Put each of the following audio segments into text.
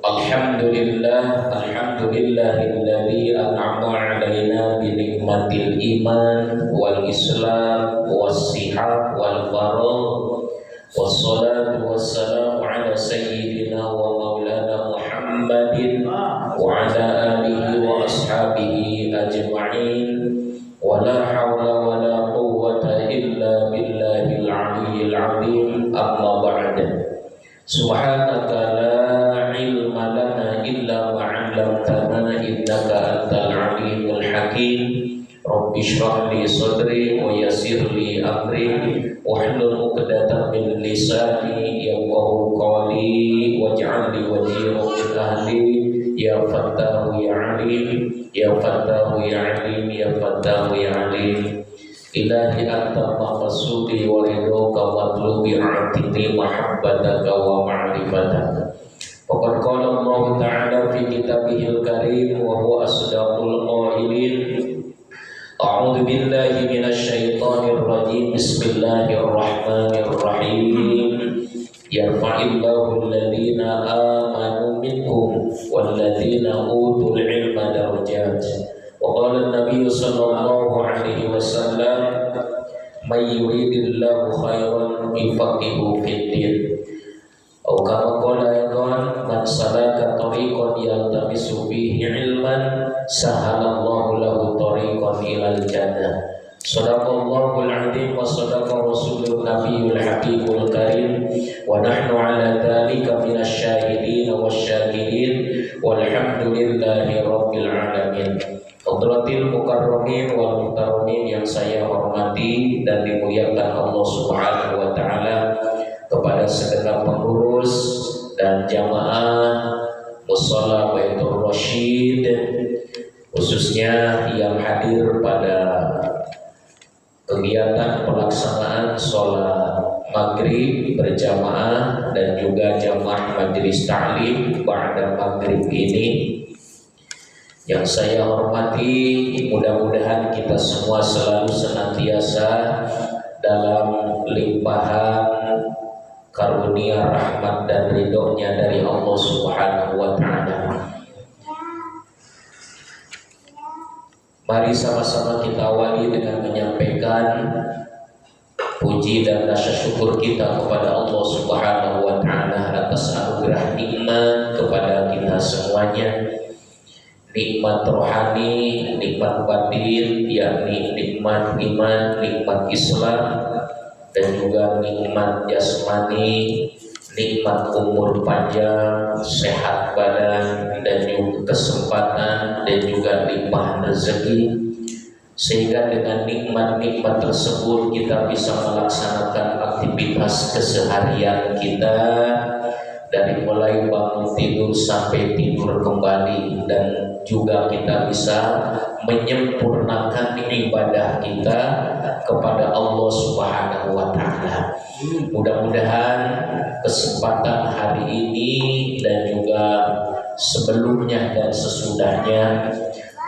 Alhamdulillahilladzi an'ama 'alaina bi nikmatil iman wal islam was sihah wal faragh. Wassalatu wassalamu ala sayyidina wa maulana Muhammadin wa ala alihi wa ashabihi ajma'in. Wa la hawla wa la quwwata illa billahil 'aliyyil 'azim. Amma ba'd. Subhanaka la ilma lana illa ma 'allamtana innaka antal 'alimul hakim. Rabbi shrah li sadri wa yassir li amri wahlul 'uqdatam min lisani yafqahu qawli waj'al li wazira min ahli ya fattahu ya alim ya fattahu ya alim ya fattahu ya alim. Ilahi anta maqsudi wa ridhoka wa tlubi a'tini mahabbataka wa ma'rifataka. Faqad qala Allah ta'ala fi kitabihil karim wa huwa asdaqul qailin. A'udzu billahi minasy syaithanir rajim. Bismillahirrahmanirrahim. Yarfa'illahu alladhina amanu minkum walladhina utul ilma darajat. Wa qala an-nabiy sallallahu alaihi wasallam may yuridillahu khairan yufaqihuhu fid-din. Atau kama qala ayatan man salaka tariqan yaltamisu fihi ilman sahalallahu lahu tariqan ilal jannah. Sadaqallahul azim wa sadaqa rasulun nabiyul habibul karim wa nahnu ala dzalika minasy syahidin wasyakirin walhamdulillahi rabbil alamin. Hadratil mukarramin wal muhtaramin yang saya hormati dan dimuliakan Allah Subhanahu wa taala, kepada segenap pengurus dan jamaah Mushola Baitur Rasyid, khususnya yang hadir pada kegiatan pelaksanaan sholat maghrib berjamaah dan juga jamaah majelis ta'lim ba'da maghrib ini. Yang saya hormati, mudah-mudahan kita semua selalu senantiasa dalam limpahan karunia rahmat dan ridhonya dari Allah Subhanahu wa ta'ala. Mari sama-sama kita awali dengan menyampaikan puji dan rasa syukur kita kepada Allah Subhanahu wa ta'ala atas anugerah nikmat kepada kita semuanya. Nikmat rohani, nikmat batin, yakni nikmat iman, nikmat Islam, dan juga nikmat jasmani, nikmat umur panjang, sehat badan, dan juga kesempatan, dan juga limpahan rezeki. Sehingga dengan nikmat-nikmat tersebut kita bisa melaksanakan aktivitas keseharian kita, dari mulai bangun tidur sampai tidur kembali, dan juga kita bisa menyempurnakan ibadah kita kepada Allah Subhanahu wa ta'ala. Mudah-mudahan kesempatan hari ini dan juga sebelumnya dan sesudahnya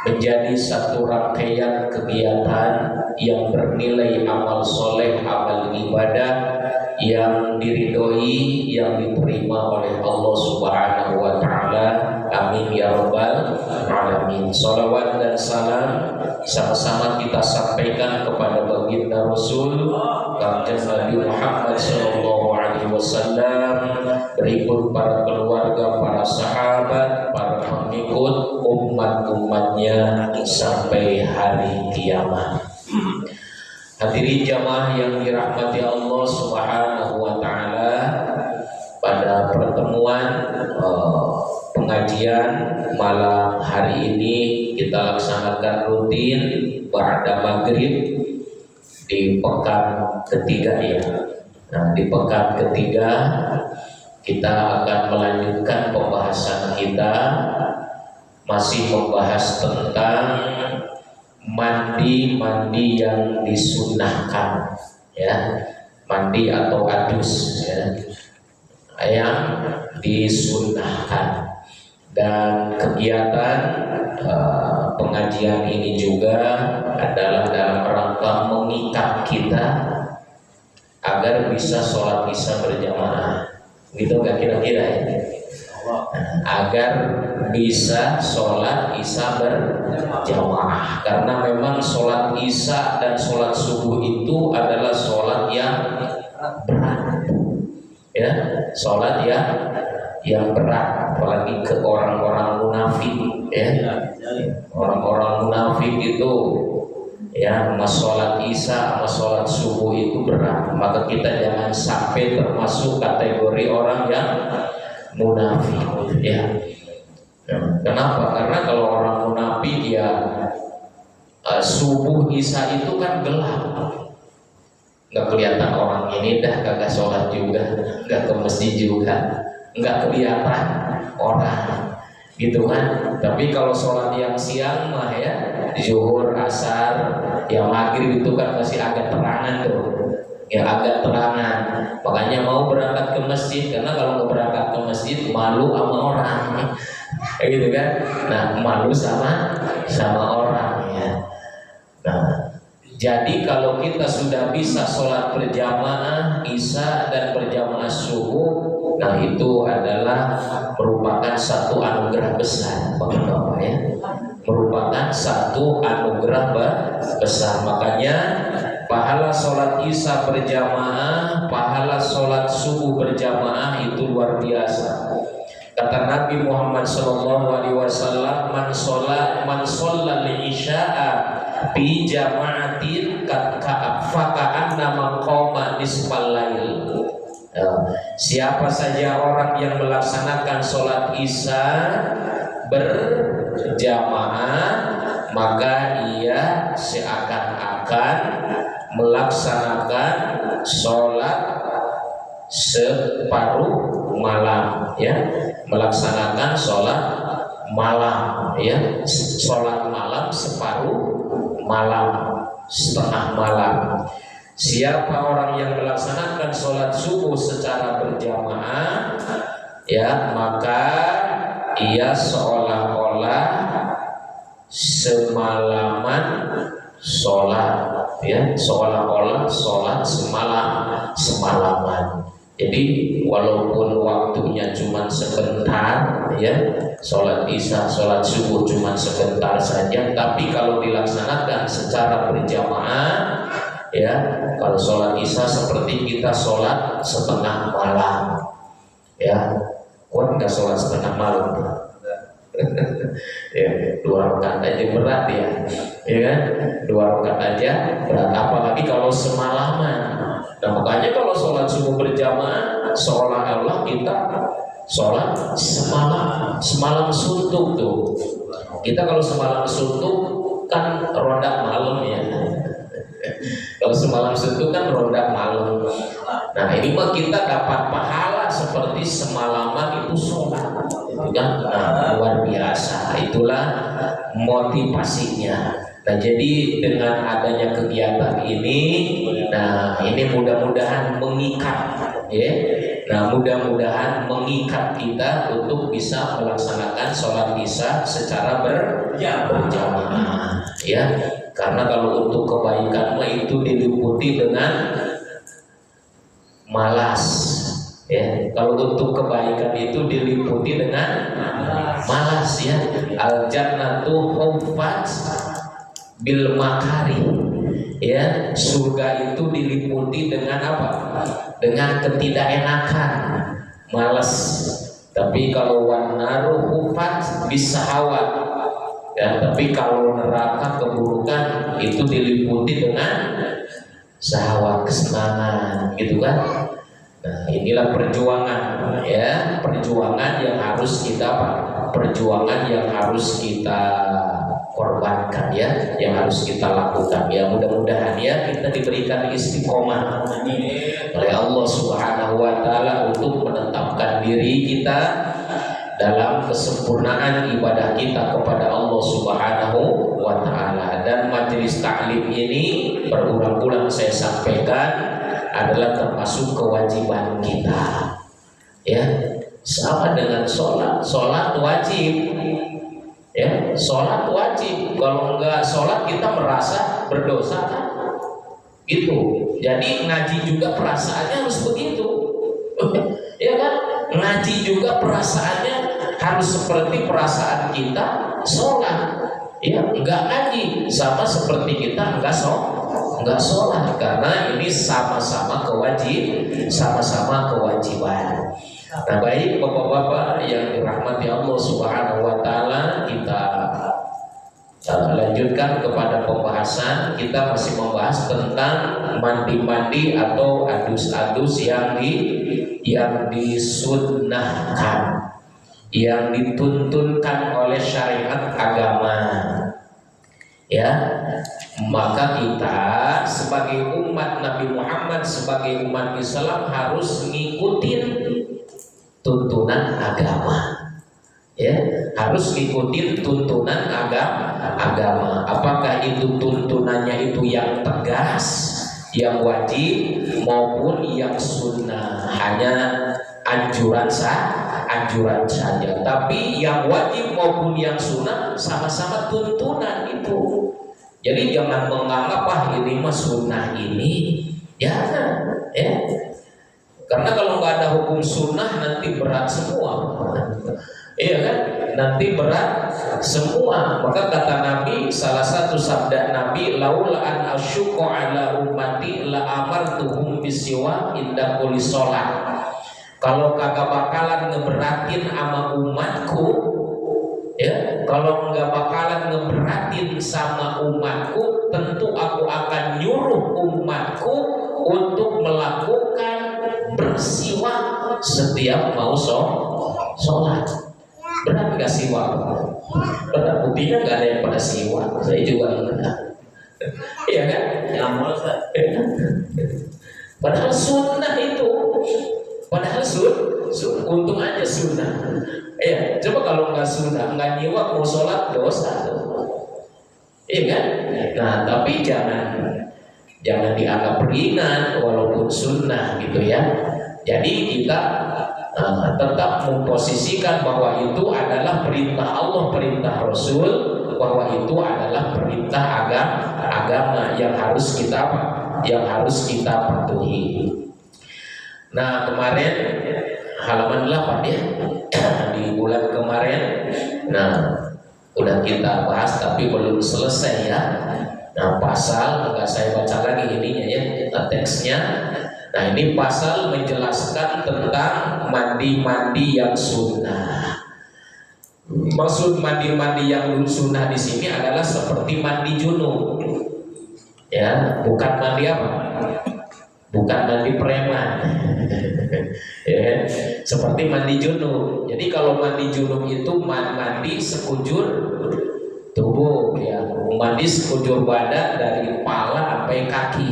menjadi satu rangkaian kegiatan yang bernilai amal soleh, amal ibadah yang diridhoi, yang diterima oleh Allah Subhanahu wa ta'ala. Amin ya rabbal alamin. Salawat dan salam sama-sama kita sampaikan kepada baginda Rasul Kanjeng Nabi Muhammad sallallahu alaihi wasallam, berikut para keluarga, para sahabat, para pengikut umat-umatnya sampai hari kiamat. Hadirin jamaah yang dirahmati Allah Subhanahu wa ta'ala, pada pertemuan pengajian malam hari ini kita laksanakan rutin ba'da maghrib di pekan ketiga ya. Nah, di pekan ketiga kita akan melanjutkan pembahasan kita, masih membahas tentang mandi yang disunahkan ya, mandi atau adus ya, yang disunahkan. Dan kegiatan pengajian ini juga adalah dalam rangka mengikat kita agar bisa sholat isya berjamaah. Gitu nggak kira-kira ya? agar bisa sholat isya berjamaah, karena memang sholat isya dan sholat subuh itu adalah sholat yang berat, ya, sholat yang berat, apalagi ke orang-orang munafik, ya, orang-orang munafik itu, ya, sholat isya sama sholat subuh itu berat, maka kita jangan sampai termasuk kategori orang yang munafik, ya. Kenapa? Karena kalau orang munafik ya subuh isya itu kan gelap, nggak kelihatan orang ini dah kagak sholat juga, nggak ke masjid juga, nggak kelihatan orang, gitu kan. Tapi kalau sholat yang siang mah ya, zuhur, asar, yang maghrib itu kan masih agak terangan tuh, ya agak terangan. Makanya mau berangkat ke masjid, karena kalau nggak berangkat ke masjid malu sama orang, gitu kan. Nah, malu sama orang, ya. Nah, jadi kalau kita sudah bisa sholat berjamaah isya dan berjamaah subuh, nah itu adalah merupakan satu anugerah besar, Bapak-bapak, ya. Merupakan satu anugerah besar. Makanya pahala sholat isya berjamaah, pahala sholat subuh berjamaah itu luar biasa. Kata Nabi Muhammad SAW, man shollal isya'a bi jama'atin faka'annama qoma nisfal lail. Siapa saja orang yang melaksanakan sholat isya berjamaah, maka ia seakan-akan melaksanakan sholat separuh malam, ya, melaksanakan sholat malam, ya, sholat malam separuh malam, setengah malam. Siapa orang yang melaksanakan sholat subuh secara berjamaah, ya, maka ia seolah-olah semalaman sholat, ya, seolah-olah sholat semalaman. Jadi walaupun waktunya cuma sebentar, ya, sholat isya, sholat subuh cuma sebentar saja, tapi kalau dilaksanakan secara berjamaah, ya, kalau sholat isya seperti kita sholat setengah malam, ya. Kuat nggak sholat setengah malam? Ya, 2 rakaat aja berat, ya kan? 2 rakaat aja berat, apalagi kalau semalaman. Nah, makanya kalau sholat subuh berjamaah seolah-olah kita sholat semalam suntuk tuh. Kita kalau semalam suntuk kan ronda malam, ya. Kalau semalam suntuk kan ronda malam. Nah, ini mah kita dapat pahala seperti semalaman itu sholat, kan? Nah, luar biasa. Itulah motivasinya. Nah, jadi dengan adanya kegiatan ini, nah ini mudah-mudahan mengikat, ya. Nah, mudah-mudahan mengikat kita untuk bisa melaksanakan sholat isya secara berjamaah, ya. Karena kalau untuk kebaikan mah itu diliputi dengan malas, ya. Kalau untuk kebaikan itu diliputi dengan malas, ya. Al jannatu huffat bil makari, ya. Surga itu diliputi dengan apa? Dengan ketidakenakan, malas. Tapi kalau wan naru huffat bis syahawat, ya. Tapi kalau neraka keburukan itu diliputi dengan syahwat, kesenangan, gitu kan. Nah, inilah perjuangan, ya, perjuangan yang harus kita perjuangan yang harus kita korbankan, ya, yang harus kita lakukan, ya. Mudah-mudahan, ya, kita diberikan istiqomah oleh Allah Subhanahu wa taala untuk menetapkan diri kita dalam kesempurnaan ibadah kita kepada Allah Subhanahu wa taala. Dan majelis taklim ini berulang-ulang saya sampaikan adalah termasuk kewajiban kita, ya. Sama dengan sholat wajib, ya, sholat wajib. Kalau enggak sholat kita merasa berdosa, kan? Gitu. Jadi ngaji juga perasaannya harus begitu. Ya kan? Ngaji juga perasaannya harus seperti perasaan kita sholat. Ya, enggak ngaji sama seperti kita enggak sholat, karena ini sama-sama kewajiban. Nah, baik bapak-bapak yang dirahmati Allah Subhanahu wa taala, kita lanjutkan kepada pembahasan. Kita masih membahas tentang mandi-mandi atau adus-adus yang disunnahkan, yang dituntunkan oleh syariat agama. Ya, maka kita sebagai umat Nabi Muhammad, sebagai umat Islam harus ngikutin tuntunan agama. Ya, harus ngikutin tuntunan agama. Apakah itu tuntunannya itu yang tegas, yang wajib, maupun yang sunnah, hanya anjuran saja. Tapi yang wajib maupun yang sunnah sama-sama tuntunan itu. Jadi jangan menganggap ini mah sunnah ini, jangan, ya. Karena kalau nggak ada hukum sunnah nanti berat semua. Iya kan? Nanti berat semua. Maka kata Nabi, salah satu sabda Nabi, laula an asyqa ala ummati la amartuhum bisiwa inda kulli shalah. Kalau kagak bakalan ngeberatin sama umatku, ya, kalau nggak bakalan ngeberatin sama umatku, tentu aku akan nyuruh umatku untuk melakukan bersiwak setiap mau sholat. Berat nggak siwak? Berat, buktinya nggak ada yang pada siwak. Saya juga enggak. Iya kan? Padahal sunnah itu. Padahal untung aja sunnah. Ya, coba kalau nggak sunnah, nggak nyiwak mau sholat dosa tuh. Iya kan? Nah, tapi jangan dianggap ringan walaupun sunnah gitu ya. Jadi kita tetap memposisikan bahwa itu adalah perintah Allah, perintah Rasul, bahwa itu adalah perintah agama yang harus kita patuhi. Nah, kemarin halaman 8 ya, di bulan kemarin, nah udah kita bahas tapi belum selesai ya. Nah, pasal enggak saya baca lagi ininya ya, teksnya. Nah, ini pasal menjelaskan tentang mandi-mandi yang sunnah. Maksud mandi-mandi yang sunnah di sini adalah seperti mandi junub. Ya, bukan mandi apa? Bukan mandi preman. Ya, seperti mandi junub. Jadi kalau mandi junub itu mandi sekujur tubuh, ya, mandi sekujur badan dari kepala sampai kaki,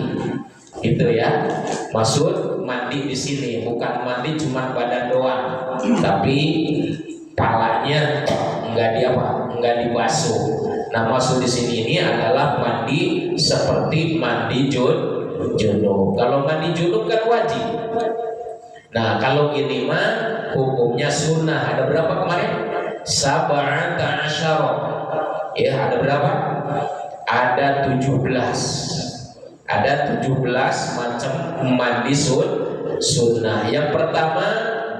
gitu ya. Maksud mandi di sini bukan mandi cuma badan doang, tapi palanya enggak dibasuh. Nah, maksud di sini ini adalah mandi seperti mandi junub. Kalau mandi junub kan wajib. Nah, kalau ini mah hukumnya sunnah. Ada berapa kemarin? Sab'ata asyara. Ya, ada berapa? Ada 17. Ada 17 macam mandi sunnah. Yang pertama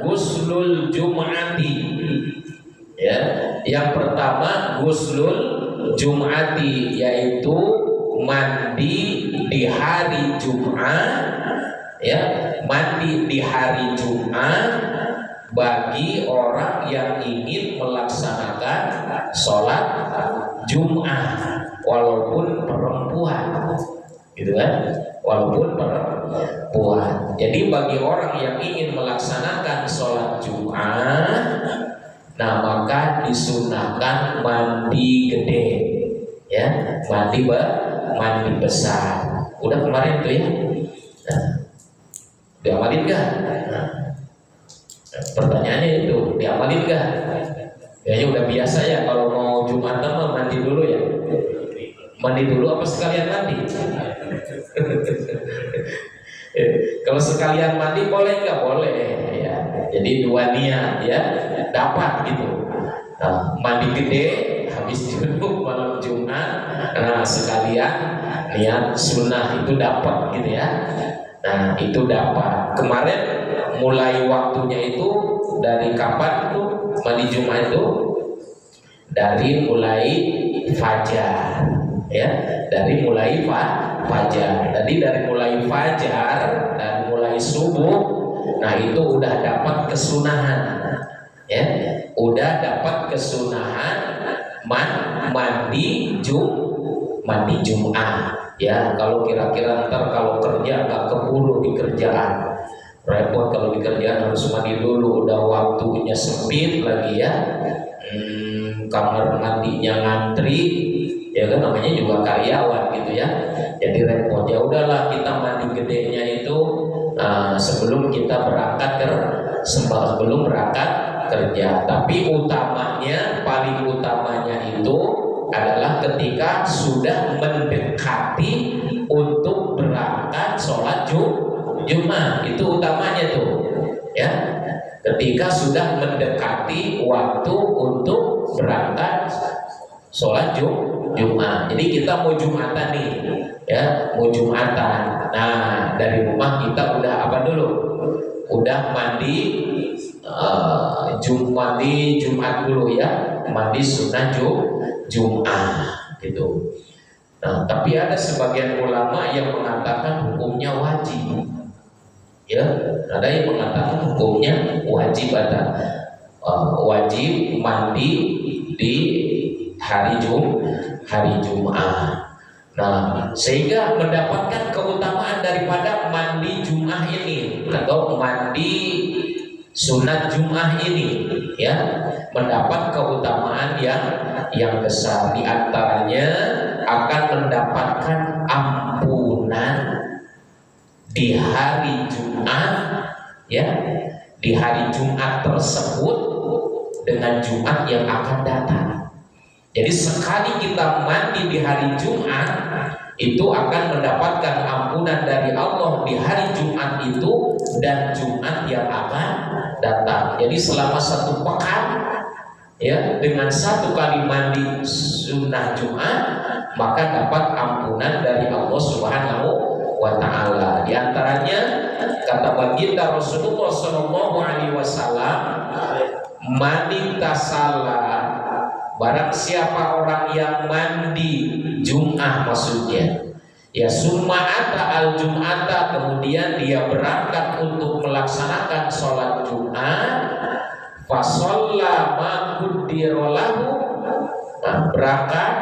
guslul jum'ati. Ya, yang pertama guslul jum'ati, yaitu mandi di hari Jumat, ya, mandi di hari Jumat bagi orang yang ingin melaksanakan sholat Jumat walaupun perempuan, gitu kan? Walaupun perempuan. Jadi bagi orang yang ingin melaksanakan sholat Jumat, nah maka disunahkan mandi gede, ya, mandi besar. Udah kemarin tuh ya. Nah, diamalin gak? Nah, pertanyaannya itu, diamalin gak? Kayaknya udah biasa ya, kalau mau Jumatan mah mandi dulu ya. Mandi dulu apa sekalian mandi? Kalau sekalian mandi boleh nggak? Boleh ya. Jadi dua niat ya, dapat gitu. Nah, mandi gede habis junub malam Jumat, nah sekalian niat sunnah itu dapat gitu ya. Nah, itu dapat. kemarin mulai waktunya itu dari kapan tuh mandi Jumat itu? Dari mulai fajar, ya, dari mulai fajar. Jadi dari mulai fajar dan mulai subuh, nah itu udah dapat kesunahan, ya, udah dapat kesunahan mandi Jumat, ya. Kalau kira-kira ntar kalau kerja nggak keburu di kerjaan, repot kalau di kerjaan harus mandi dulu, udah waktunya sempit lagi, ya. Kamar mandinya ngantri, ya kan, namanya juga karyawan gitu, ya. Jadi repot. Ya udahlah, kita mandi gedenya itu sebelum kita sebelum berangkat kerja. Tapi utamanya, paling utamanya itu adalah ketika sudah mendekati untuk berangkat sholat Jumat. Itu utamanya tuh, ya. Ketika sudah mendekati waktu untuk berangkat sholat Jumat. Jadi kita mau Jumatan nih, ya, mau Jumatan. Nah, dari rumah kita udah apa dulu? Udah mandi Jumat dulu, ya, mandi sunnah Jumat gitu. Nah, tapi ada sebagian ulama yang mengatakan hukumnya wajib. Ya, ada yang mengatakan hukumnya wajib, ada wajib mandi di hari Jumat. Nah, sehingga mendapatkan keutamaan daripada mandi Jumat ini atau mandi sunat Jumat ini, ya, mendapat keutamaan yang besar. Di antaranya akan mendapatkan ampunan di hari Jumat, ya, di hari Jumat tersebut dengan Jumat yang akan datang. Jadi sekali kita mandi di hari Jumat itu akan mendapatkan ampunan dari Allah di hari Jumat itu dan Jumat yang akan datang. Jadi selama satu pekan, ya, dengan satu kali mandi sunnah Jumat maka dapat ampunan dari Allah Subhanahu wa ta'ala. Di antaranya kata baginda Rasulullah sallallahu alaihi wasallam, mandi tasala, barang siapa orang yang mandi Jumat maksudnya, ya, summa ata al Jum'ata, kemudian dia berangkat untuk melaksanakan sholat Jumat, fasalla ma qaddara lahu, berangkat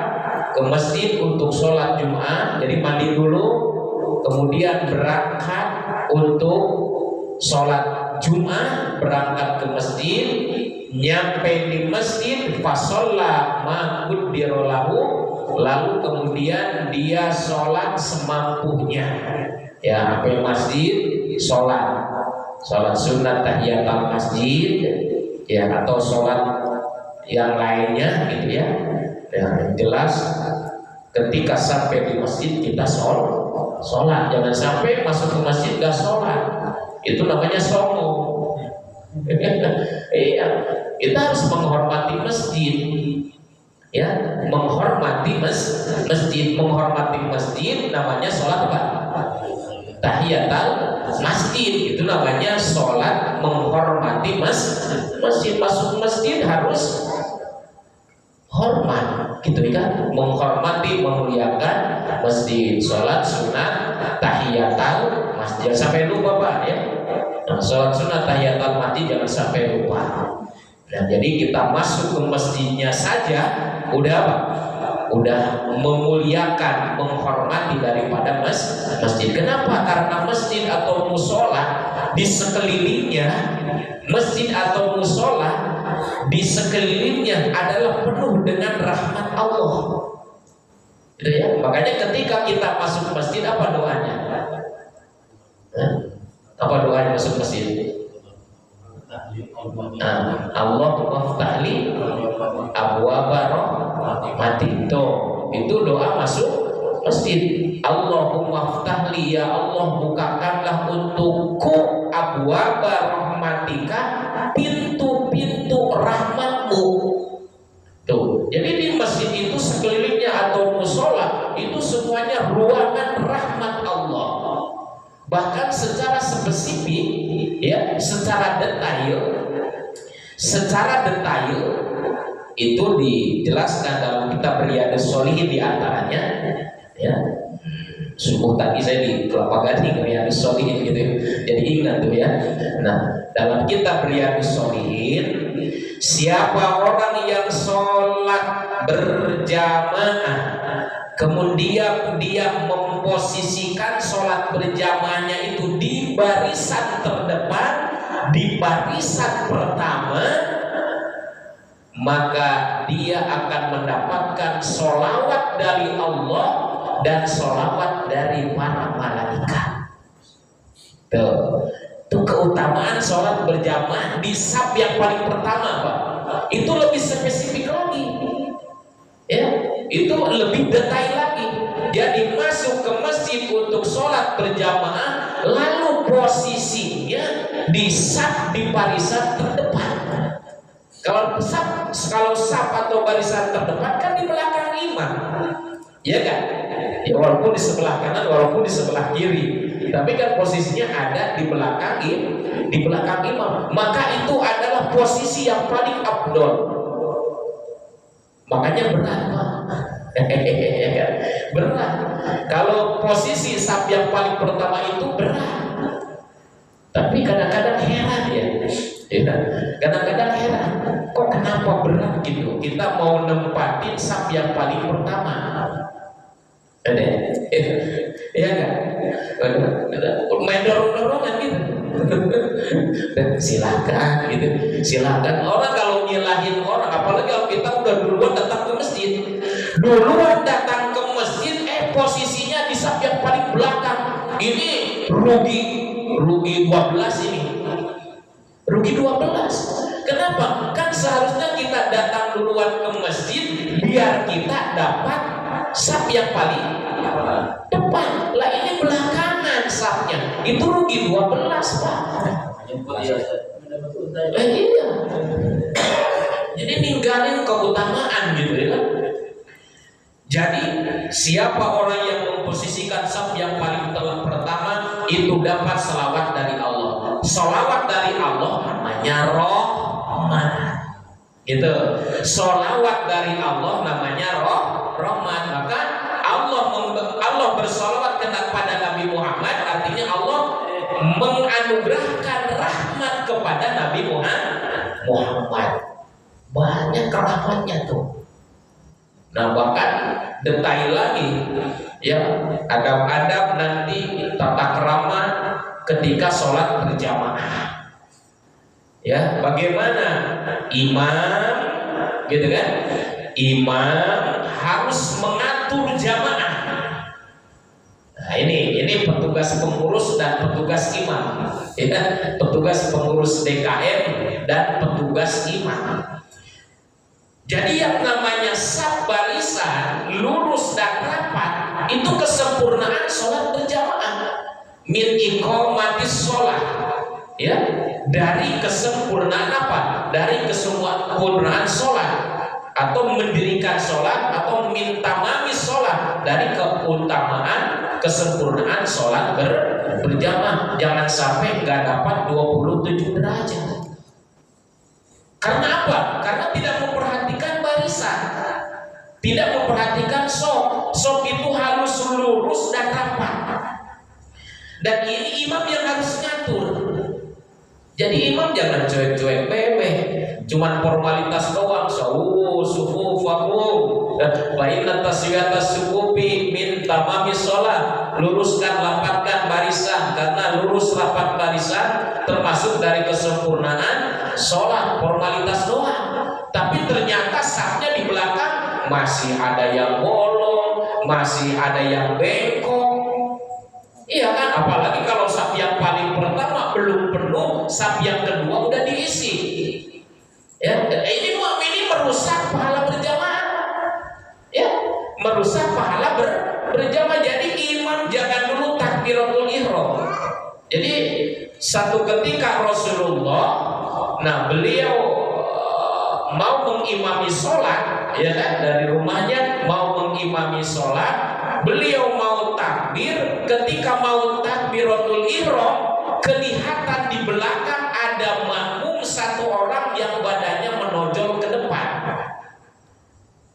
ke masjid untuk sholat Jumat. Jadi mandi dulu, kemudian berangkat untuk sholat Jumat, berangkat ke masjid, nyampe di masjid, fasalla ma qaddara lahu, lalu kemudian dia sholat semampunya, ya, sampai masjid sholat sunat tahiyatul masjid, ya, atau sholat yang lainnya gitu, ya. Yang jelas ketika sampai di masjid kita sholat, jangan sampai masuk ke masjid gak sholat, itu namanya sombong. Iya, kita harus menghormati masjid, ya, menghormati masjid, menghormati masjid namanya sholat apa? Tahiyatul masjid, itu namanya sholat menghormati masjid. Masuk masjid harus hormat, gitu kan, menghormati, memuliakan masjid. Sholat sunat tahiyatul masjid, jangan sampai lupa, Pak, ya. Nah, sholat sunat tahiyatul masjid jangan sampai lupa. Nah, jadi kita masuk ke masjidnya saja udah apa? Udah memuliakan, menghormati daripada masjid. Kenapa? Karena masjid atau musola di sekelilingnya, masjid atau musola di sekelilingnya adalah penuh dengan rahmat Allah. Gitu, ya. Makanya ketika kita masuk masjid, apa doanya? Apa doanya masuk masjid? Allahumma ftahli abwaaba rahmatik. Itu doa masuk masjid. Allahumma ftahli, ya Allah, bukakanlah untukku abwaaba rahmatika, pintu-pintu rahmatmu. Tuh. Jadi di masjid itu sekelilingnya atau musola itu semuanya ruangan rahmat Allah. Bahkan secara spesifik, ya, secara detail itu dijelaskan dalam kitab Riyadhus Shalihin di antaranya, ya. Subuh tadi saya di Kelapa Gading Riyadhus Shalihin gitu, jadi ingat tuh ya. Nah, dalam kitab Riyadhus Shalihin, siapa orang yang sholat berjamaah kemudian dia memposisikan sholat berjamaahnya itu di barisan terdepan, di barisan pertama, maka dia akan mendapatkan sholawat dari Allah dan sholawat dari para malaikat. Tuh keutamaan sholat berjamaah di saf yang paling pertama, Pak. Itu lebih spesifik lagi, ya. Itu lebih detail lagi. Jadi masuk ke masjid untuk sholat berjamaah, lalu posisinya di saf di barisan terdepan. Kalau saf atau barisan terdepan kan di belakang imam, ya kan? Ya, walaupun di sebelah kanan, walaupun di sebelah kiri, tapi kan posisinya ada di belakang imam. Maka itu adalah posisi yang paling afdol. Makanya berat, Pak. Berat. Kalau posisi saf yang paling pertama itu berat. Tapi kadang-kadang heran ya. Kadang-kadang heran. Kok kenapa berat gitu? Kita mau nempatin saf yang paling pertama. Ada? Iya kan? Ada main dorong-dorongan gitu. Silakan gitu, silakan. Orang kalau nyalahin orang, apalagi kalau kita udah duluan datang ke masjid, posisinya di saf yang paling belakang, ini rugi 12 ini, rugi 12. Kenapa? Kan seharusnya kita datang duluan ke masjid biar kita dapat saf yang paling depan. Lah ini belakangan safnya, itu rugi 12, Pak. Iya. Jadi ninggalin keutamaan gitu ya kan. Jadi siapa orang yang memposisikan saf yang paling pertama itu dapat selawat dari Allah. Selawat dari Allah namanya rahmat. Gitu. Selawat dari Allah namanya rahmat. Maka Allah bersalawat kepada Nabi Muhammad, artinya Allah menganugerahkan rahmat kepada Nabi Muhammad. Banyak rahmatnya tuh. Nah, bahkan detail lagi ya, adab-adab nanti tata krama ketika sholat berjamaah. Ya, bagaimana imam gitu kan? Imam harus mengatur jamaah. Nah, ini petugas pengurus dan petugas imam, ya, petugas pengurus DKM dan petugas imam. Jadi yang namanya saf barisan lurus dan rapat itu kesempurnaan sholat berjamaah. Min iqamatis sholat, ya, dari kesempurnaan apa? Dari kesempurnaan sholat, atau mendirikan sholat, atau min tamamis sholat, dari keutamaan kesempurnaan sholat berjamaah. Jangan sampai nggak dapat 27 derajat. Karena apa? Karena tidak memperhatikan barisan, tidak memperhatikan saf. Saf itu harus lurus dan rapat. Dan ini imam yang harus ngatur. Jadi imam jangan cuek-cuek bebek, cuman formalitas doang. Sufufakum baina taswiyatas sufufi min tamamis sholat. Luruskan, rapatkan barisan, karena lurus rapat barisan termasuk dari kesempurnaan sholat. Formalitas doang. Tapi ternyata safnya di belakang masih ada yang bolong, masih ada yang bengkok. Iya kan? Apalagi kalau saf yang paling pertama belum penuh, saf yang kedua udah diisi. Ya, ini merusak pahala berjamaah. Ya, merusak pahala berjamaah. Jadi imam jangan dulu takbiratul ihram. Jadi satu ketika Rasulullah, beliau mau mengimami sholat, ya kan, dari rumahnya mau mengimami sholat, beliau mau takbir. Ketika mau takbiratul ihram, kelihatan di belakang ada makmum satu orang yang badannya menonjol ke depan.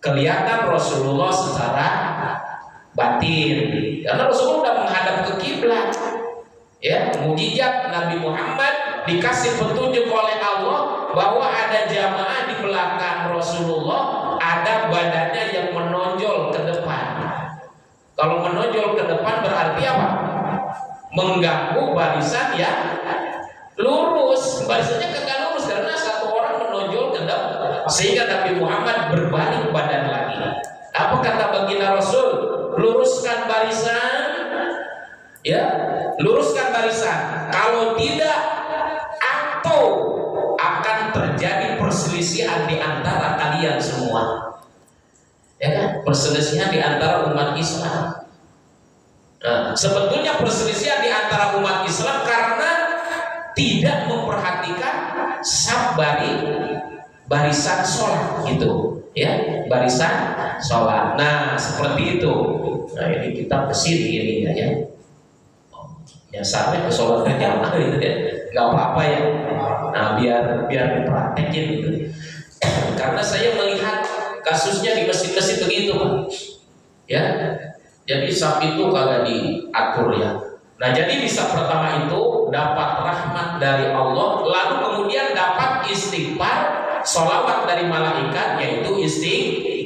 Kelihatan Rasulullah secara batin, karena Rasulullah sudah menghadap ke kiblat. Ya, mukjizat Nabi Muhammad dikasih petunjuk oleh Allah bahwa ada jamaah di belakang Rasulullah, ada badannya yang menonjol ke depan. Kalau menonjol ke depan berarti apa? Mengganggu barisan yang lurus. Barisannya kagak lurus karena satu orang menonjol ke depan, sehingga Nabi Muhammad berbalik badan lagi. Apa kata baginda Rasul? Luruskan barisan, ya, luruskan barisan. Kalau tidak, atau akan terjadi perselisihan di antara kalian semua. Ya kan? Perselisihan di antara umat Islam. Nah, sebetulnya perselisihan di antara umat Islam karena tidak memperhatikan barisan sholat gitu, ya, barisan sholat. Nah, seperti itu. Nah, ini kita kesini ini ya. Nyasarnya ke sholat berjamaah gitu ya, nggak apa-apa ya. Nah, biar dipraktekin gitu. Karena saya melihat kasusnya di masjid-masjid begitu, Pak. Ya, jadi saf itu kagak diatur ya. Nah, jadi di saf pertama itu dapat rahmat dari Allah, lalu kemudian dapat istighfar, sholawat dari malaikat, yaitu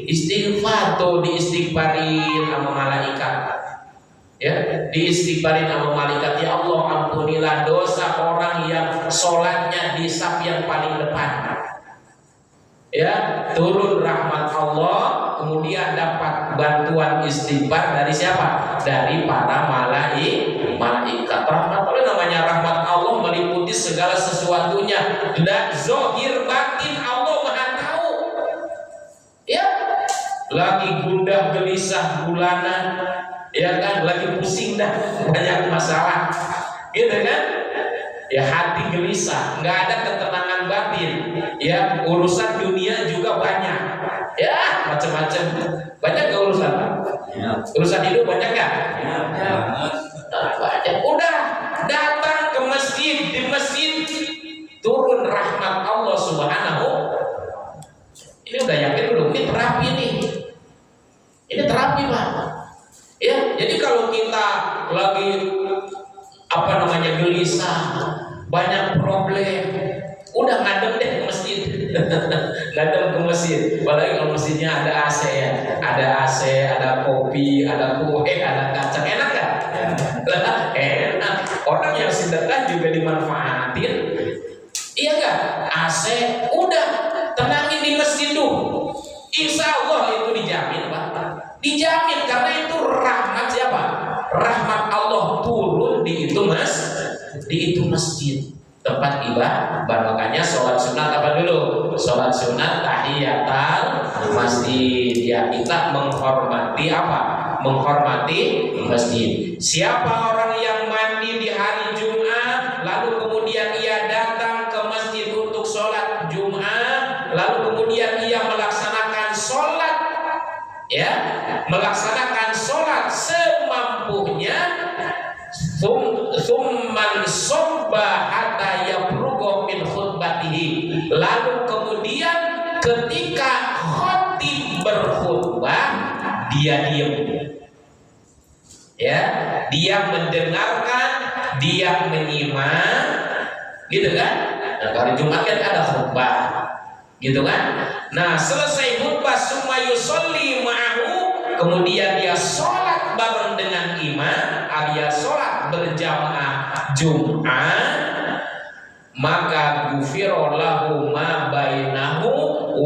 istighfar tuh diistighfarin sama malaikat. Ya, diistighfarin sama malaikat, ya Allah ampunilah dosa orang yang sholatnya di saf yang paling depan. Ya, turun rahmat Allah, kemudian dapat bantuan istighfar dari siapa? Dari para malaikat. Rahmat Allah, namanya rahmat Allah meliputi segala sesuatunya. Dan zahir batin Allah Maha tahu. Ya, lagi gundah gelisah bulanan, ya kan, lagi pusing dah, banyak masalah, gitu kan? Ya, hati gelisah, nggak ada ketenangan batin. Ya, urusan dunia juga banyak. Ya, macam-macam. Banyak gak urusan? Ya. Urusan hidup banyak gak? Ya. Banyak. Udah datang ke masjid, di masjid turun rahmat Allah Subhanahu. Ini udah yakin belum? Ini terapi nih. Ini terapi, Pak. Ya, jadi kalau kita lagi gelisah, banyak problem, udah ngadem deh ke masjid. Ngadem ke masjid, apalagi kalau masjidnya ada AC ya, ada AC, ada kopi, ada kue, ada kacang, enak gak? Enak. Orang yang sedekah juga dimanfaatin, iya gak? AC, udah tenangin di masjid tuh, insya Allah itu dijamin, Pak. Dijamin, karena itu rahmat siapa? Rahmat Allah turun di itu masjid, tempat ibadah. Makanya sholat sunat apa dulu? Sholat sunat tahiyatul masjid. Ya, kita menghormati apa? Menghormati masjid. Siapa orang yang mandi di hari Jumat, lalu kemudian ia datang ke masjid untuk sholat Jumat, lalu kemudian ia melaksanakan sholat, ya, melaksanakan sholat semampunya, summan sobba hatta yabrugha min khutbatihi, lalu kemudian ketika khatib berkhutbah dia diam, ya, dia mendengarkan, dia menyimak, gitu kan? Nah, hari Jumat kan ada khutbah, gitu kan? Nah, selesai khutbah summa yusolli ma'ahu, kemudian dia sholat bareng dengan imam, alias sholat berjamaah Jumat, maka gufiro lahu ma bainahu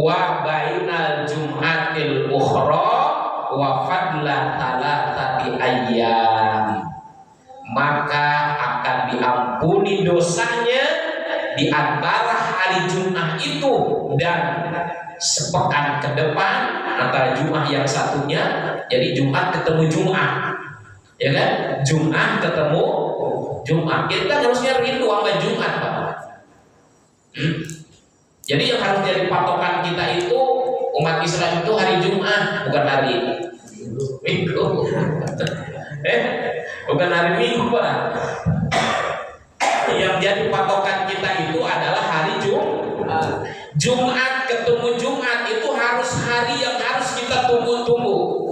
wa bainal jum'atil ukhra wa fadla thalathati ayyam, maka akan diampuni dosanya di antara hari Jumat itu dan sepekan ke depan antara Jumat yang satunya. Jadi Jumat ketemu Jumat, ya kan? Jumat ketemu Jumat. Kita harusnya rindu sama Jumat, Pak. Jadi yang harus jadi patokan kita itu umat Islam itu hari Jumat, bukan hari Minggu. Bukan hari Minggu, Pak. Yang jadi patokan kita itu adalah hari Jumat. Jumat ketemu Jumat itu harus hari yang harus kita tunggu-tunggu.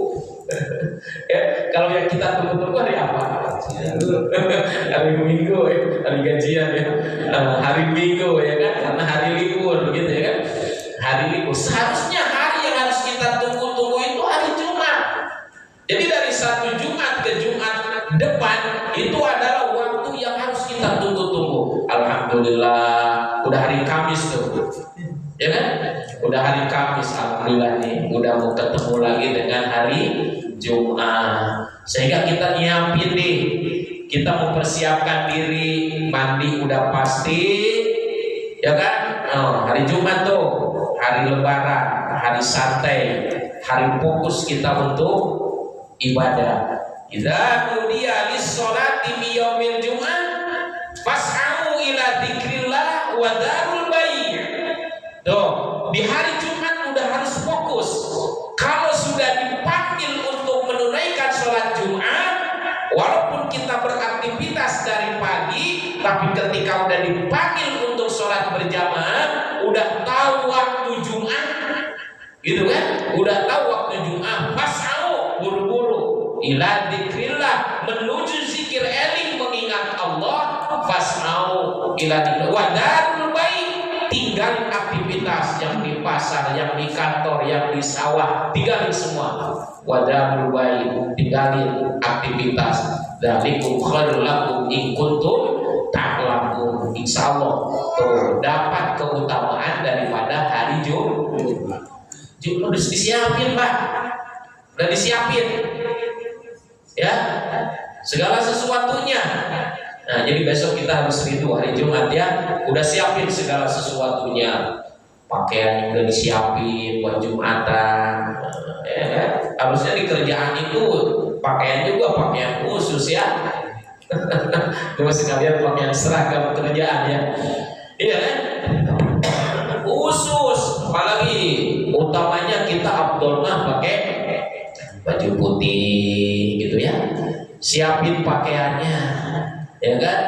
Kalau yang kita tunggu-tunggu hari apa? Hari Minggu, hari gajian ya. Hari Minggu ya kan, karena hari libur begitu ya kan. Hari libur. Seharusnya hari yang harus kita tunggu-tunggu itu hari Jumat. Jadi dari satu Jumat ke Jumat depan itu adalah waktu yang harus kita tunggu-tunggu. Alhamdulillah, udah hari Kamis tuh. Ya kan? Udah hari Kamis, alhamdulillah nih, udah mau ketemu lagi dengan hari Jumat. Sehingga kita nyiapin nih, kita mempersiapkan diri, mandi udah pasti, ya kan? Hari Jumat tuh, hari Lebaran, hari santai, hari fokus kita untuk ibadah. Idza nudiya lis-sholati mi yaumil Jumat fas'au ila dzikrillah wa dzarul bai'. Tuh, di hari Jumat udah harus fokus. Kalau sudah dipanggil untuk menunaikan sholat Jumat, walaupun kita beraktivitas dari pagi, tapi ketika udah dipanggil untuk sholat berjamaah, udah tahu waktu Jumat, gitu kan? Udah tahu waktu Jumat, fas'au, buru-buru ila dzikrillah, menuju zikir eling mengingat Allah, fas'au ila dzikrillah wa dzarul bai'. Tinggalin aktivitas yang di pasar, yang di kantor, yang di sawah, tinggalin semua. Wadahul baik, tinggalin aktivitas. Dzalikum khairul lakum in kuntum ta'lamun. Insyaallah tuh dapat keutamaan daripada hari Jumat. Udah disiapin, Pak. Udah disiapin. Ya. Segala sesuatunya. Nah, jadi besok kita harus rindu hari Jumat ya. Udah siapin segala sesuatunya. Pakaian udah disiapin buat Jumatan. Ya, harusnya di kerjaan itu pakaian juga pakaian khusus ya. Cuma sekalian pakaian seragam kerjaan ya. Iya kan? Khusus, apalagi utamanya kita Abdul mah pakai baju putih gitu ya. Siapin pakaiannya. Ya kan?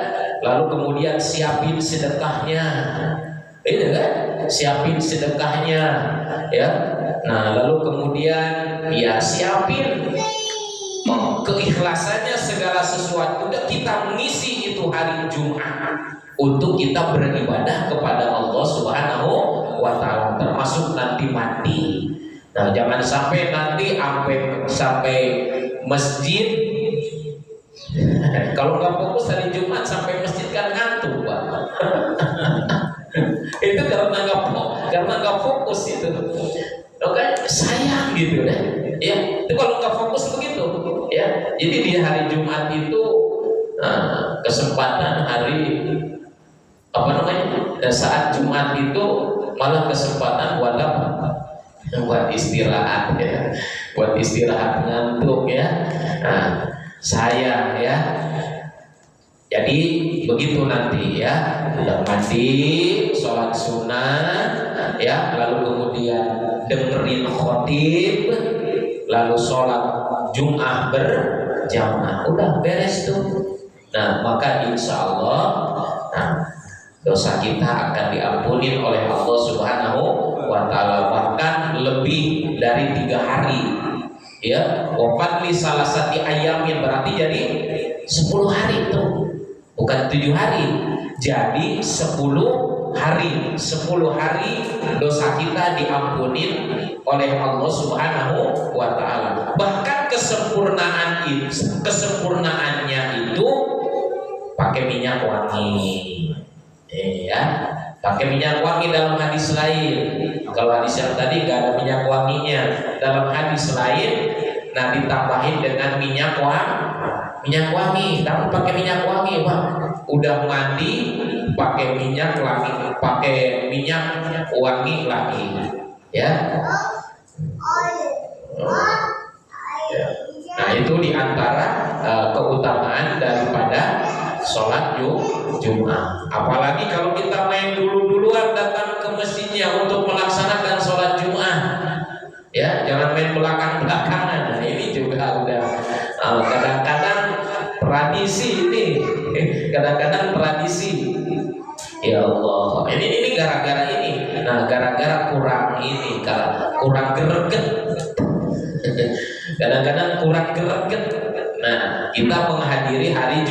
Lalu kemudian siapin sedekahnya. Itu kan? Siapin sedekahnya, ya. Nah, lalu kemudian ya siapin keikhlasannya segala sesuatu. Dan kita mengisi itu hari Jumat untuk kita beribadah kepada Allah Subhanahu wa taala, termasuk nanti mati. Nah, jangan sampai nanti sampai masjid. Kalau nggak fokus hari Jumat sampai masjid kan ngantuk, Pak. Itu karena nggak fokus itu. Oke, sayang gitu deh. Ya, itu kalau nggak fokus begitu. Ya, jadi di hari Jumat itu kesempatan hari apa namanya? Dan saat Jumat itu malah kesempatan buat apa? Buat istirahat ya, buat istirahat ngantuk ya. Nah, sayang ya. Jadi begitu nanti ya, udah mandi, sholat sunnah, ya, lalu kemudian dengerin khotib, lalu sholat Jumat berjamaah, udah beres tuh. Nah, maka insya Allah, dosa kita akan diampuni oleh Allah Subhanahu wa taala, bahkan lebih dari 3 hari. Ya, wafatli salah satu ayamin, berarti jadi 10 hari itu, bukan 7 hari. Jadi 10 hari, 10 hari dosa kita diampuni oleh Allah Subhanahu wa taala. Bahkan kesempurnaannya itu pakai minyak wangi. Ya, pakai minyak wangi dalam hadis lain. Kalau hadis yang tadi nggak ada minyak wanginya, dalam hadis lain, nah ditambahin dengan minyak wangi. Tapi pakai minyak wangi, Pak. Udah mandi, pakai minyak wangi, lagi, ya. Nah, itu diantara keutamaan daripada sholat Jumat. Apalagi kalau kita main duluan datang ke masjidnya, Nah, gara-gara kurang ini, kurang greget. Kadang-kadang kurang greget. Nah, kita menghadiri hari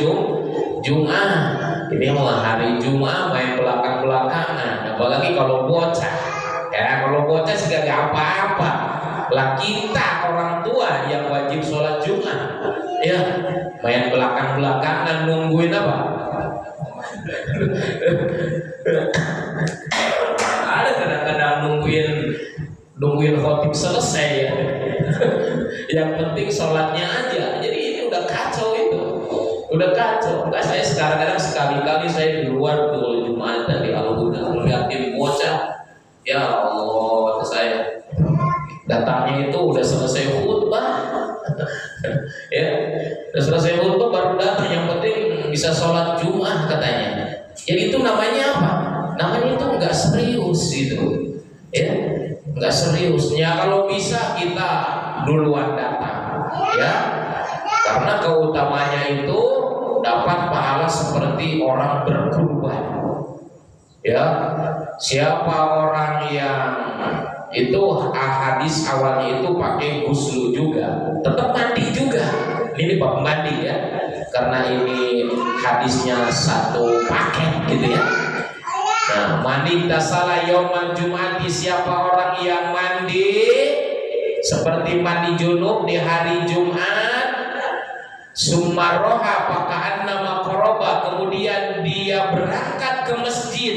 Jumat. Ini mau hari Jumat main belakang-belakangan. Apalagi kalau bocah. Ya, kalau bocah sih gak apa-apa. Lah kita orang tua yang wajib sholat Jumat, ya main belakang-belakangan nungguin apa? Ada kadang-kadang nungguin khotib selesai ya. Yang penting sholatnya aja. Jadi ini udah kacau itu, udah kacau. Enggak, saya sekarang sekali-kali saya di luar tuh Jumatan di Al-Huda melihatin bocah. Ya Allah, kata saya, datangnya itu udah selesai khutbah. Ya, udah selesai khutbah baru datang. Yang penting bisa sholat Jumat katanya. Jadi itu namanya apa? Namanya itu nggak serius itu. Ya, nggak seriusnya. Kalau bisa kita duluan datang, ya, karena keutamanya itu dapat pahala seperti orang berkurban. Ya, siapa orang yang itu hadis awalnya itu pakai ghusl juga, tetap mandi juga. Ini bab mandi ya, karena ini hadisnya satu paket gitu ya. Nah, mandi tasala yaumal jum'ati, siapa orang yang mandi seperti mandi junub di hari Jumat, sumaroha pakaan nama koroba, kemudian dia berangkat ke masjid,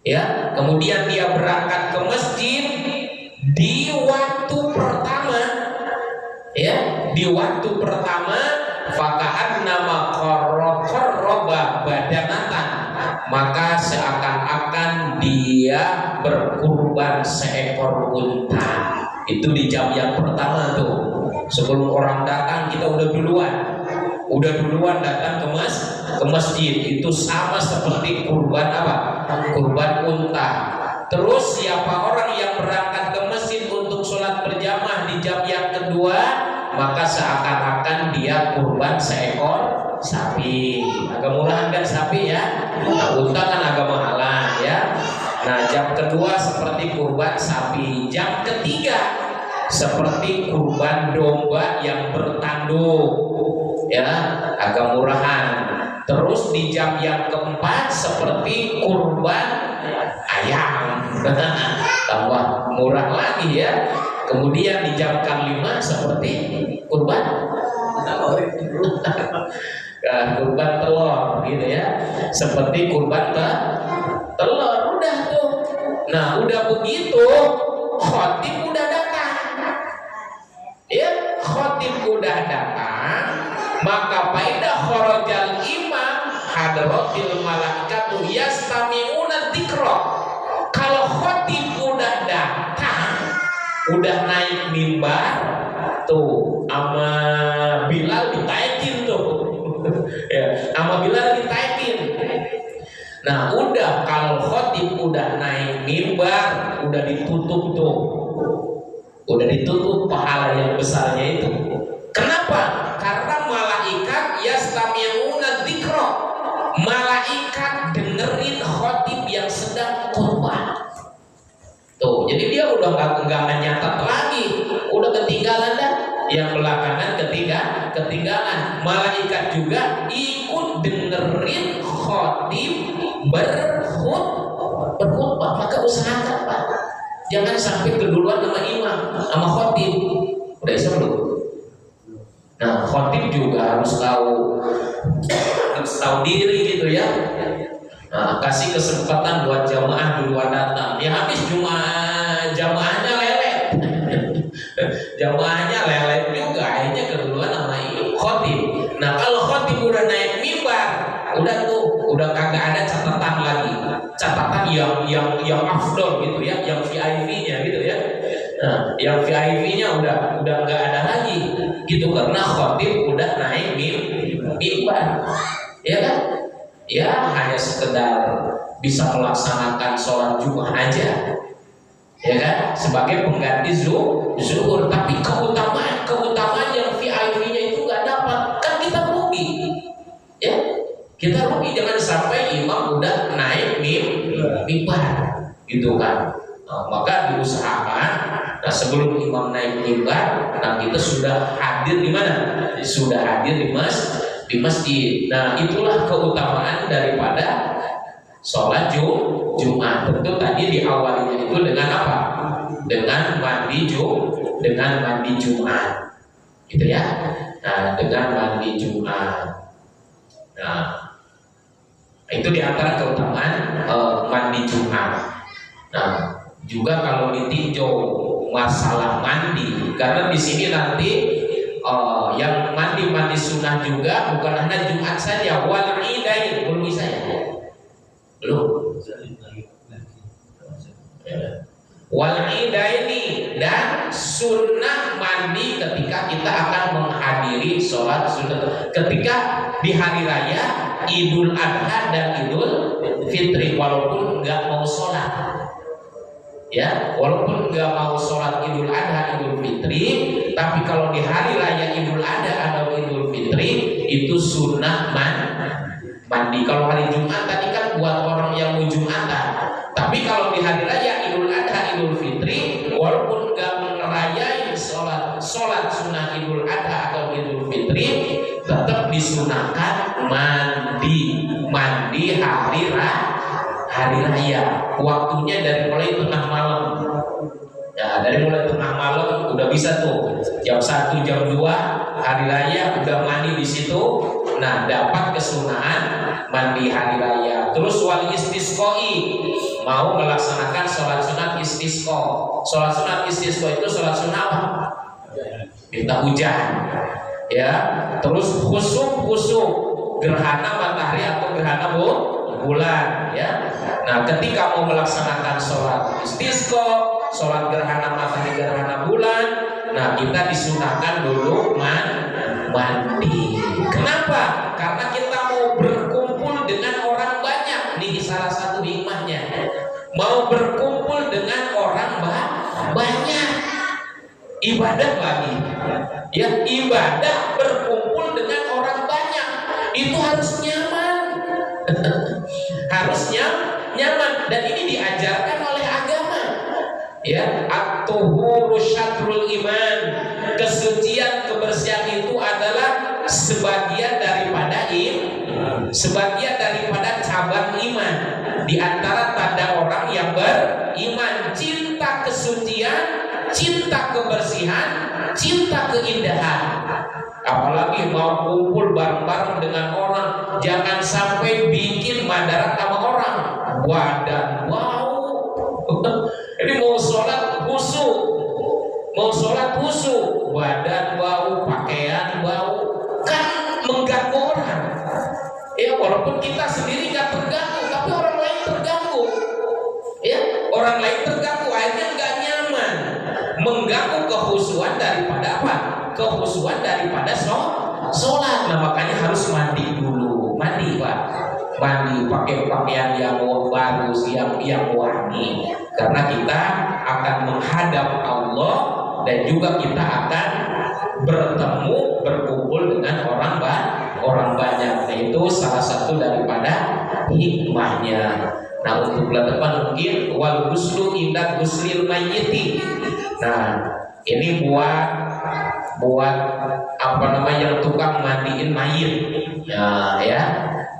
ya, kemudian dia berangkat ke masjid di waktu pertama, ya, di waktu pertama, pakaan nama koroba badanatan, maka seakan-akan dia berkurban seekor unta. Itu di jam yang pertama tuh. Sebelum orang datang kita udah duluan datang ke masjid. Itu sama seperti kurban apa? Kurban unta. Terus siapa orang yang berangkat ke masjid untuk sholat berjamaah di jam yang kedua, maka seakan-akan dia kurban seekor sapi. Agak murahan kan sapi ya? Nah, unta kan agak mahalan ya. Nah, jam kedua seperti kurban sapi. Jam ketiga seperti kurban domba yang bertanduk, ya, agak murahan. Terus di jam yang keempat seperti kurban ayam, tambah murah lagi ya. Kemudian di jam kelima seperti kurban kurban telur gitu ya, seperti kurban telur. Udah tuh. Nah, udah begitu khotib udah datang, ya, khotib udah datang, maka faida kharajal imam hadratil malaikatu yastami'una dzikra. Kalau khotib udah datang, udah naik mimbar tuh, ama Bilal ditaikin tuh. Ya, ama Bilal ditaikin. Nah, udah kalau khotib udah naik mimbar, udah ditutup tuh. Udah ditutup pahala yang besarnya itu. Kenapa? Karena malaikat yastami'una dzikra. Malaikat dengerin khotib yang sedang khutbah. Tuh, jadi dia udah enggak nyatat lagi, udah ketinggalan dah. Yang belakangan ketinggalan. Malaikat juga ikut dengerin khotib berkhutbah. Maka usahakan Pak, jangan sampai keduluan sama imam, sama khotib. Udah bisa belum? Nah, khotib juga harus tahu diri gitu ya. Nah, kasih kesempatan buat jamaah duluan datang. Ya habis jamaahnya lelet. Jamaahnya lelet juga, akhirnya keduluan sama khotib. Nah, kalau khotib udah naik mimbar, udah kagak ada catatan lagi. Catatan yang afdol gitu ya, yang VIP-nya gitu ya. Nah, yang VIP-nya udah nggak ada lagi gitu, karena khotib udah naik mimbar. Ya kan? Ya hanya sekedar bisa melaksanakan sholat Jumat aja, ya kan, sebagai pengganti zuhur. Tapi keutamaan yang VIP-nya itu nggak dapat, kan kita rugi, ya, kita rugi. Jangan sampai imam udah naik mimbar, gitu kan. Maka diusahakan, nah sebelum imam naik mimbar, nah kita sudah hadir di mana? Sudah hadir di masjid. Nah itulah keutamaan daripada sholat Jumat. Tentu tadi diawalinya itu dengan apa? Dengan mandi Jumat, gitu ya. Nah dengan mandi Jumat. Nah itu diantara keutamaan mandi Jumat. Nah juga kalau ditinjau masalah mandi, karena di sini nanti yang mandi sunnah juga bukan hanya Jumat saja, wal idain. Belum bisa ya? Belum. Wal idaini, dan sunnah mandi ketika kita akan menghadiri sholat sunnah, ketika di hari raya Idul Adha dan Idul Fitri, walaupun nggak mau sholat. Ya, walaupun nggak mau sholat Idul Adha, Idul Fitri, tapi kalau di hari raya Idul Adha atau Idul Fitri itu sunnah mandi. Kalau hari Jumat tadi kan buat orang yang mau Jumatan, tapi kalau di hari raya Idul Adha, Idul Fitri, walaupun nggak merayain sholat sunnah Idul Adha atau Idul Fitri, tetap disunahkan mandi hari raya. Waktunya dari mulai tengah malam. Ya, dari mulai tengah malam udah bisa tuh. Jam 1, jam 2 hari raya udah mandi di situ. Nah, dapat kesunahan mandi hari raya. Terus wal istisqoi, mau melaksanakan sholat sunat istisqa. Sholat sunat istisqa itu sholat sunat apa? Minta hujan. Ya, terus khusuf gerhana matahari atau gerhana bulan, ya. Nah, ketika mau melaksanakan sholat istisqa, sholat gerhana matahari, gerhana bulan, nah kita disunahkan dulu mandi. Kenapa? Karena kita mau berkumpul dengan orang banyak. Ini salah satu hikmahnya. Mau berkumpul dengan orang banyak, ibadah lagi. Ya, ibadah berkumpul dengan orang banyak itu harus nyaman. Harusnya nyaman, dan ini diajarkan oleh agama. Ya, at-tuhuru syatrul iman. Kesucian, kebersihan itu adalah sebagian daripada cabang iman. Di antara tanda orang yang beriman, cinta kesucian, cinta kebersihan, cinta keindahan. Apalagi mau kumpul bareng-bareng dengan orang, jangan sampai bikin madarat sama orang. Badan bau. Ini mau sholat khusyuk, badan bau, pakaian bau, kan mengganggu orang. Ya, walaupun kita sendiri nggak terganggu, tapi orang lain terganggu. Ya, orang lain terganggu, akhirnya nggak nyaman, mengganggu kehusuan daripada apa? Kehusuan daripada sholat. Nah, makanya harus mandi dulu. Mandi, Pak. Mandi, pakai pakaian yang baru, yang wangi. Karena kita akan menghadap Allah, dan juga kita akan berkumpul dengan orang banyak. Nah, itu salah satu daripada hikmahnya. Nah, untuk bulan depan mungkin wal ghuslu inda ghuslil mayyiti. Nah, ini buat yang tukang mandiin mayit. Nah, ya,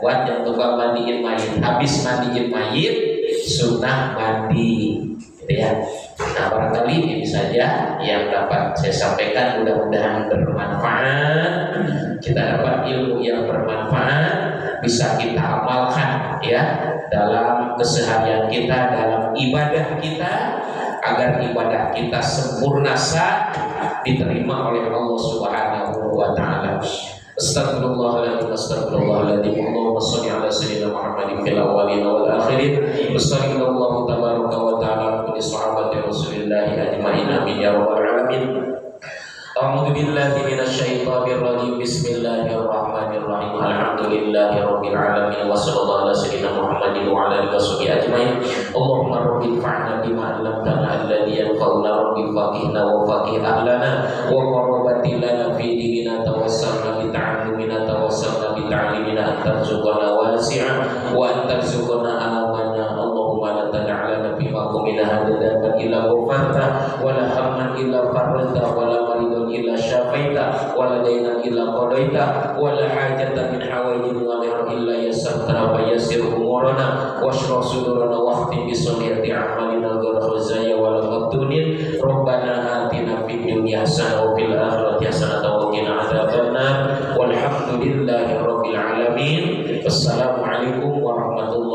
buat yang tukang mandiin mayit. Habis mandiin mayit, sunnah mandi, gitu ya. Nah, barangkali ini saja yang dapat saya sampaikan. Mudah-mudahan bermanfaat. Kita dapat ilmu yang bermanfaat, bisa kita amalkan ya dalam keseharian kita, dalam ibadah kita, agar ibadah kita sempurna sah, diterima oleh Allah Subhanahu wa taala. Astagfirullahaladzim, astagfirullahaladzim. Allahumma sholli ala sayyidina Muhammadin fil awwalin wal akhirin. Wassallallahu tabaraka wa ta'ala ala sahabati Rasulillahi ajma'in. Amin ya rabbal alamin. A'udzu billahi minasyaitonir rajim. Bismillahirrahmanirrahim. Alhamdulillahi rabbil alamin. Wa sallallahu ala sayyidina Muhammadin wa ala alihi washabihi ajma'in. Allahumma rabbi fa'na bima 'allamtana alladhi yanfa'una rabbi faqihna wa faqih ahlana wa qarrabati lana fi dinina tawassalna bi ta'allumina tawassalna bi ta'limina antarzuqana wasi'a wa antarzuqana amana. Allahumma la tad'alana bima muslimina hadadan illa ghafarta wala hamman illa farajta wala maridan illa syafaita wala dainan illa qadaita wala hajatan min hawaijil ghalir illa yassarta wa yassir umurana washrah sudurana waqti bi sunnati a'malina ghayra khazaya wala qatunin rabbana atina fid dunya hasanah wa fil akhirati hasanah wa qina adzabannar walhamdulillahi rabbil alamin. Assalamualaikum warahmatullahi